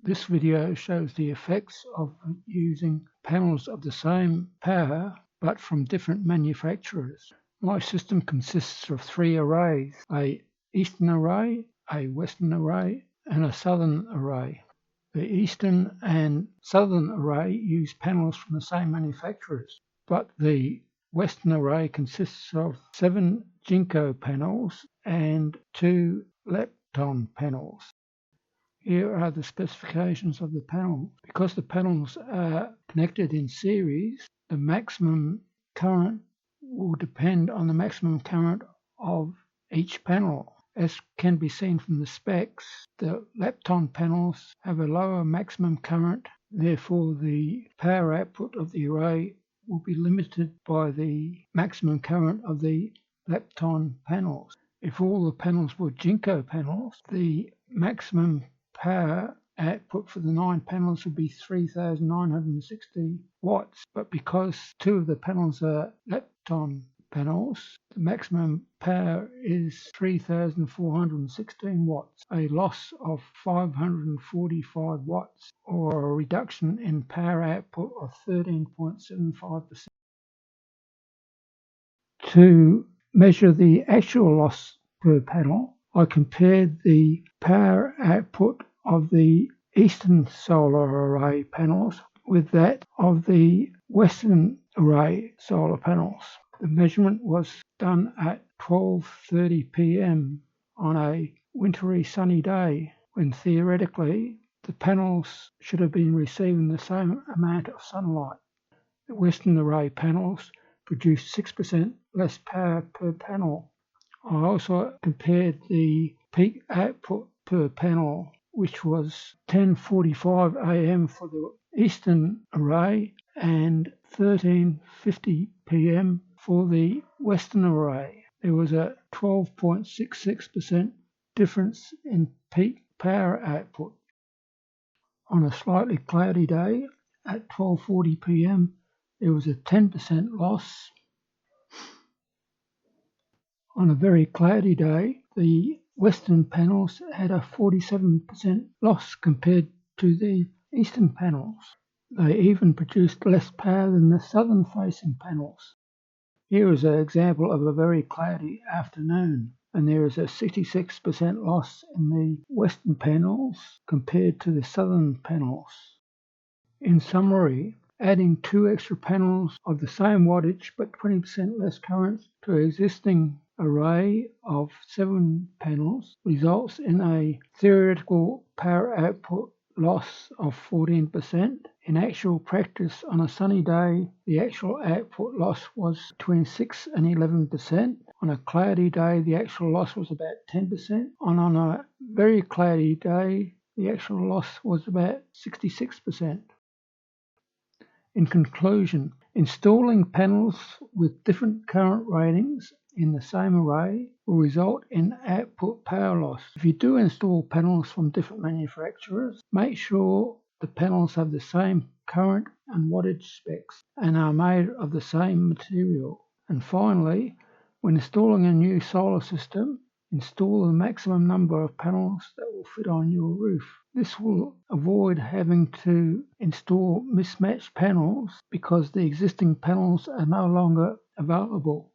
This video shows the effects of using panels of the same power but from different manufacturers. My system consists of 3 arrays: a eastern array, a western array, and a southern array. The eastern and southern array use panels from the same manufacturers, but the western array consists of 7 Jinko panels and 2 lepton panels. Here are the specifications of the panel. Because the panels are connected in series, the maximum current will depend on the maximum current of each panel. As can be seen from the specs, the lepton panels have a lower maximum current, therefore the power output of the array will be limited by the maximum current of the lepton panels. If all the panels were Jinko panels, the maximum power output for the 9 panels would be 3,960 watts, but because 2 of the panels are lepton panels, the maximum power is 3,416 watts, a loss of 545 watts, or a reduction in power output of 13.75%. To measure the actual loss per panel, I compared the power output of the eastern solar array panels with that of the western array solar panels. The measurement was done at 12:30 p.m. on a wintry sunny day, when theoretically the panels should have been receiving the same amount of sunlight. The western array panels produced 6% less power per panel. I also compared the peak output per panel, which was 10:45 a.m. for the eastern array and 13:50 p.m. for the western array. There was a 12.66% difference in peak power output. On a slightly cloudy day at 12:40 p.m. there was a 10% loss. On a very cloudy day, the western panels had a 47% loss compared to the eastern panels. They even produced less power than the southern facing panels. Here is an example of a very cloudy afternoon, and there is a 66% loss in the western panels compared to the southern panels. In summary, adding 2 extra panels of the same wattage but 20% less current to an existing array of 7 panels results in a theoretical power output loss of 14%. In actual practice, on a sunny day, the actual output loss was between 6 and 11%. On a cloudy day, the actual loss was about 10%. And on a very cloudy day, the actual loss was about 66%. In conclusion, installing panels with different current ratings in the same array will result in output power loss. If you do install panels from different manufacturers, make sure the panels have the same current and wattage specs and are made of the same material. And finally, when installing a new solar system, install the maximum number of panels that will fit on your roof. This will avoid having to install mismatched panels because the existing panels are no longer available.